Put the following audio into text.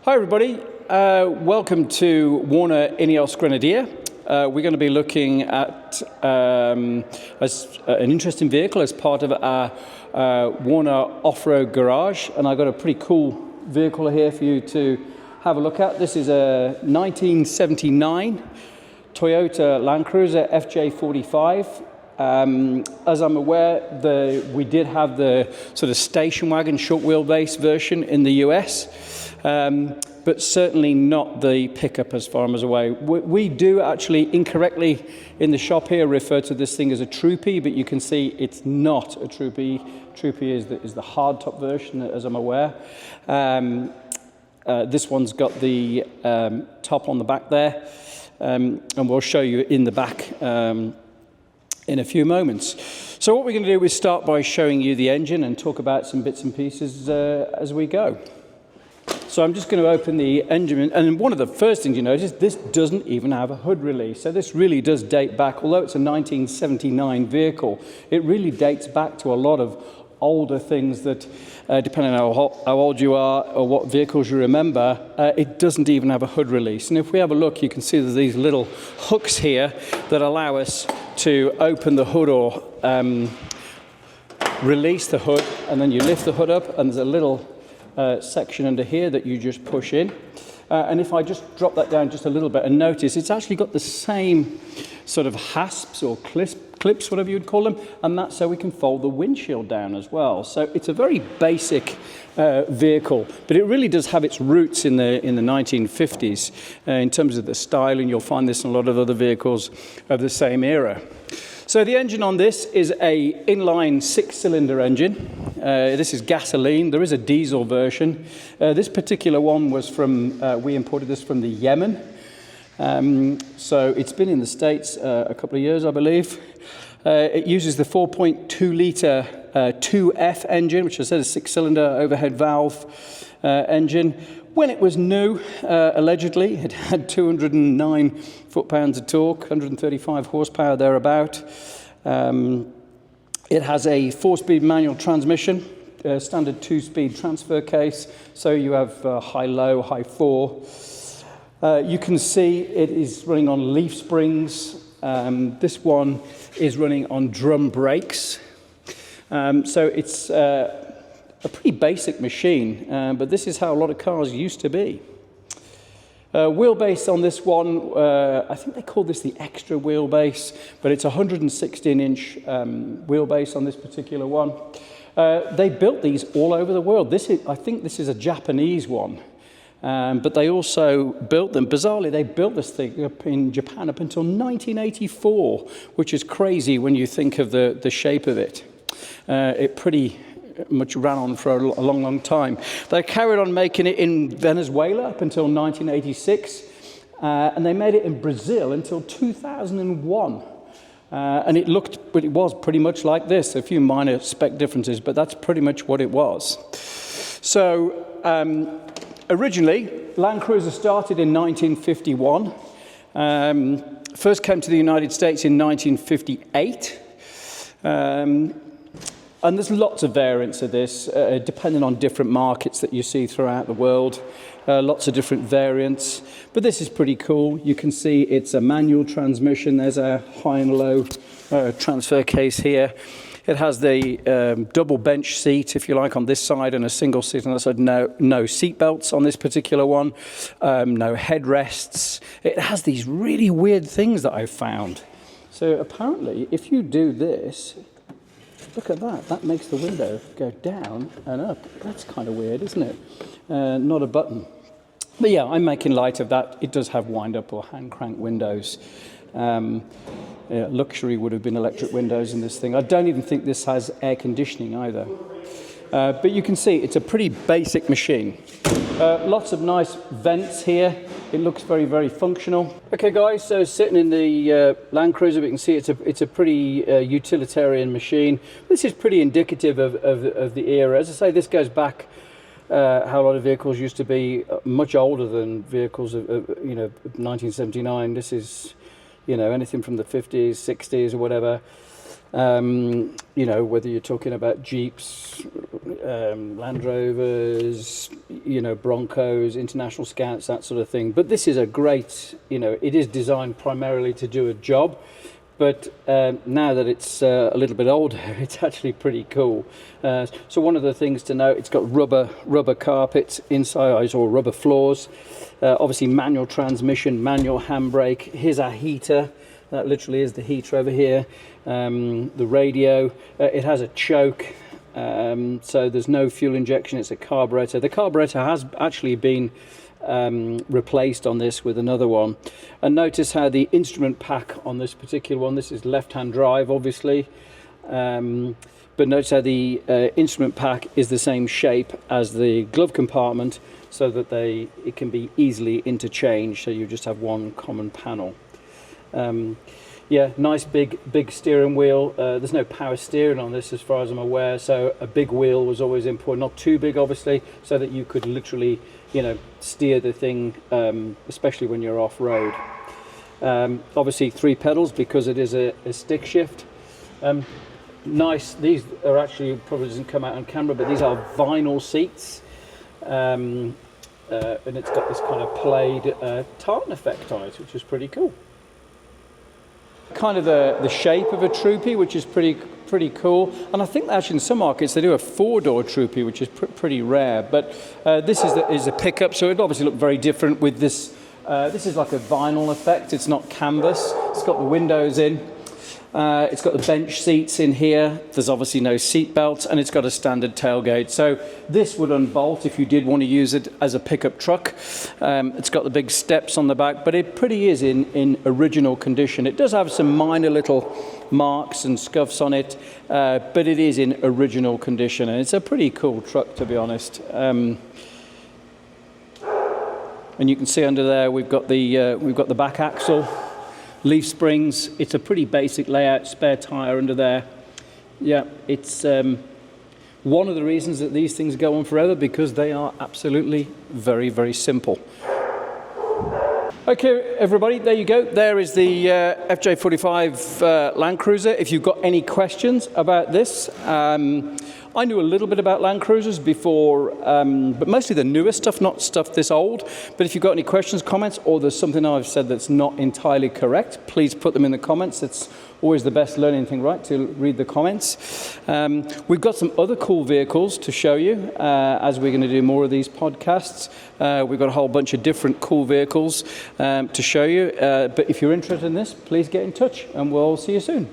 Hi everybody, welcome to Warner INEOS Grenadier. We're going to be looking at an interesting vehicle as part of our Warner off-road garage, and I've got a pretty cool vehicle here for you to have a look at. This is a 1979 Toyota Land Cruiser FJ45. As I'm aware, we did have the sort of station wagon short wheelbase version in the US, but certainly not the pickup as far as I'm aware. We do actually incorrectly in the shop here refer to this thing as a troopy, but you can see it's not a troopy. Troopy is the hardtop version, as I'm aware. This one's got the top on the back there, and we'll show you in the back in a few moments. So what we're going to do is start by showing you the engine and talk about some bits and pieces as we go. So I'm just going to open the engine, and one of the first things you notice, this doesn't even have a hood release. So this really does date back, although it's a 1979 vehicle, it really dates back to a lot of older things that, depending on how old you are or what vehicles you remember, it doesn't even have a hood release. And if we have a look, you can see there's these little hooks here that allow us to open the hood or release the hood, and then you lift the hood up, and there's a little section under here that you just push in. And if I just drop that down just a little bit and notice, it's actually got the same sort of hasps or clips, whatever you'd call them, and that's so we can fold the windshield down as well. So it's a very basic vehicle, but it really does have its roots in the 1950s in terms of the styling. You'll find this in a lot of other vehicles of the same era. So the engine on this is a inline 6-cylinder engine. This is gasoline. There is a diesel version. This particular one was from, we imported this from the Yemen. So it's been in the States a couple of years, I believe. It uses the 4.2 litre 2F engine, which I said is a 6-cylinder overhead valve engine. When it was new, allegedly, it had 209 foot-pounds of torque, 135 horsepower thereabout. It has a 4-speed manual transmission, standard 2-speed transfer case, so you have high-low, high-4. You can see it is running on leaf springs. This one is running on drum brakes. So it's a pretty basic machine, but this is how a lot of cars used to be. Wheelbase on this one, I think they call this the extra wheelbase, but it's a 116-inch wheelbase on this particular one. They built these all over the world. I think this is a Japanese one, but they also built them. Bizarrely, they built this thing up in Japan up until 1984, which is crazy when you think of the shape of it. It pretty much ran on for a long, long time. They carried on making it in Venezuela up until 1986, and they made it in Brazil until 2001. And it was pretty much like this, a few minor spec differences, but that's pretty much what it was. So originally, Land Cruiser started in 1951, first came to the United States in 1958, and there's lots of variants of this, depending on different markets that you see throughout the world. Lots of different variants, but this is pretty cool. You can see it's a manual transmission. There's a high and low transfer case here. It has the double bench seat, if you like, on this side, and a single seat on the side. No seat belts on this particular one. No headrests. It has these really weird things that I've found. So apparently, if you do this, look at that. That makes the window go down and up. That's kind of weird, isn't it? Not a button. But yeah, I'm making light of that. It does have wind-up or hand-crank windows. Luxury would have been electric windows in this thing. I don't even think this has air conditioning either. But you can see it's a pretty basic machine. Lots of nice vents here. It looks very, very functional. Okay, guys, so sitting in the Land Cruiser, we can see it's a pretty utilitarian machine. This is pretty indicative of the era. As I say, this goes back how a lot of vehicles used to be, much older than vehicles of 1979. This is, anything from the 50s, 60s, or whatever. Whether you're talking about Jeeps, Land Rovers, Broncos, International Scouts, that sort of thing. But this is a great, it is designed primarily to do a job. But now that it's a little bit older, it's actually pretty cool. So one of the things to note, it's got rubber carpets inside, or rubber floors. Obviously manual transmission, manual handbrake. Here's our heater. That literally is the heater over here. The radio. It has a choke. So there's no fuel injection. It's a carburetor. The carburetor has actually been replaced on this with another one. And notice how the instrument pack on this particular one, this is left-hand drive obviously, but notice how the instrument pack is the same shape as the glove compartment, so that it can be easily interchanged, so you just have one common panel. Yeah, nice big steering wheel. There's no power steering on this as far as I'm aware, so a big wheel was always important, not too big obviously, so that you could literally steer the thing, especially when you're off-road. Obviously 3 pedals because it is a stick shift. Nice, these are actually, probably doesn't come out on camera, but these are vinyl seats. And it's got this kind of played tartan effect on it, which is pretty cool. Kind of the shape of a Troopy, which is pretty cool. And I think actually in some markets they do a 4-door Troopy, which is pretty rare. But this is a pickup, so it obviously look very different with this. This is like a vinyl effect. It's not canvas. It's got the windows in. It's got the bench seats in here. There's obviously no seat belts, and it's got a standard tailgate. So this would unbolt if you did want to use it as a pickup truck. It's got the big steps on the back, but it pretty is in original condition. It does have some minor little marks and scuffs on it, but it is in original condition, and it's a pretty cool truck, to be honest. And you can see under there we've got the back axle. Leaf springs. It's a pretty basic layout, spare tyre under there. Yeah, it's one of the reasons that these things go on forever, because they are absolutely very, very simple. Okay, everybody, there you go. There is the FJ45 Land Cruiser. If you've got any questions about this, I knew a little bit about Land Cruisers before, but mostly the newer stuff, not stuff this old. But if you've got any questions, comments, or there's something I've said that's not entirely correct, please put them in the comments. It's always the best learning thing, right, to read the comments. We've got some other cool vehicles to show you as we're going to do more of these podcasts. We've got a whole bunch of different cool vehicles to show you. But if you're interested in this, please get in touch, and we'll see you soon.